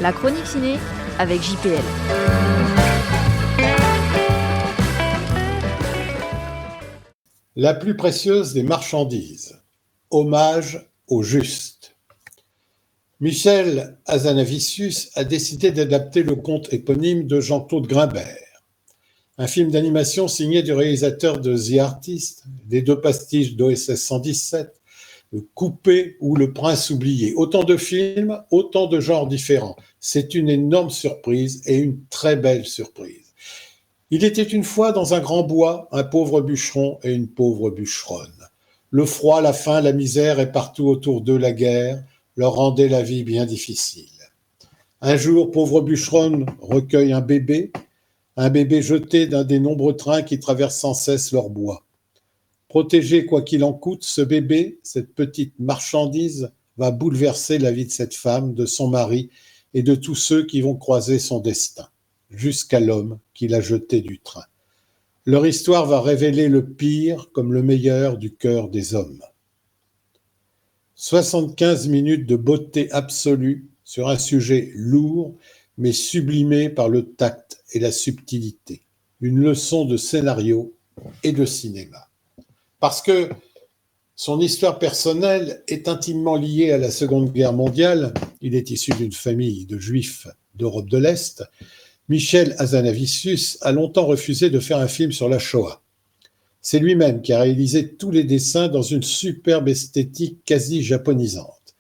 La chronique ciné avec JPL. La plus précieuse des marchandises. Hommage au juste. Michel Hazanavicius a décidé d'adapter le conte éponyme de Jean-Claude Grimbert. Un film d'animation signé du réalisateur de The Artist, des deux pastiches d'OSS 117, Le Coupé ou Le Prince oublié. Autant de films, autant de genres différents. C'est une énorme surprise et une très belle surprise. Il était une fois dans un grand bois un pauvre bûcheron et une pauvre bûcheronne. Le froid, la faim, la misère et partout autour d'eux la guerre leur rendaient la vie bien difficile. Un jour, pauvre bûcheronne recueille un bébé jeté d'un des nombreux trains qui traversent sans cesse leur bois. Protégé quoi qu'il en coûte, ce bébé, cette petite marchandise, va bouleverser la vie de cette femme, de son mari et de tous ceux qui vont croiser son destin, jusqu'à l'homme qui l'a jeté du train. Leur histoire va révéler le pire comme le meilleur du cœur des hommes. 75 minutes de beauté absolue sur un sujet lourd, mais sublimé par le tact et la subtilité. Une leçon de scénario et de cinéma. Parce que son histoire personnelle est intimement liée à la Seconde Guerre mondiale. Il est issu d'une famille de juifs d'Europe de l'Est. Michel Hazanavicius a longtemps refusé de faire un film sur la Shoah. C'est lui-même qui a réalisé tous les dessins dans une superbe esthétique quasi japonisante.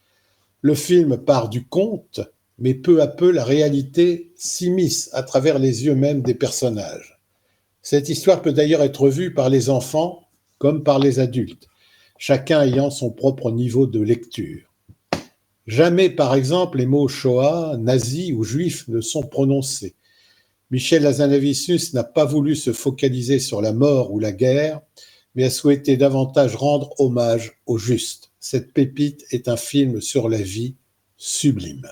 Le film part du conte, mais peu à peu la réalité s'immisce à travers les yeux même des personnages. Cette histoire peut d'ailleurs être vue par les enfants comme par les adultes, chacun ayant son propre niveau de lecture. Jamais, par exemple, les mots Shoah, nazi ou juif ne sont prononcés. Michel Hazanavicius n'a pas voulu se focaliser sur la mort ou la guerre, mais a souhaité davantage rendre hommage au juste. Cette pépite est un film sur la vie sublime.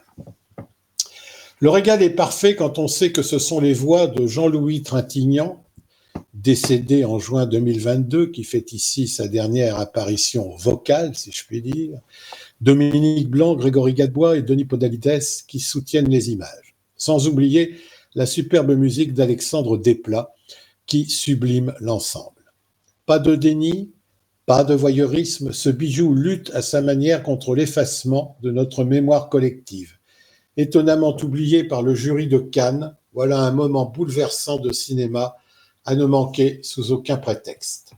Le régal est parfait quand on sait que ce sont les voix de Jean-Louis Trintignant, décédé en juin 2022, qui fait ici sa dernière apparition vocale, si je puis dire, Dominique Blanc, Grégory Gadebois et Denis Podalides qui soutiennent les images. Sans oublier la superbe musique d'Alexandre Desplat qui sublime l'ensemble. Pas de déni, pas de voyeurisme, ce bijou lutte à sa manière contre l'effacement de notre mémoire collective. Étonnamment oublié par le jury de Cannes, voilà un moment bouleversant de cinéma à ne manquer sous aucun prétexte.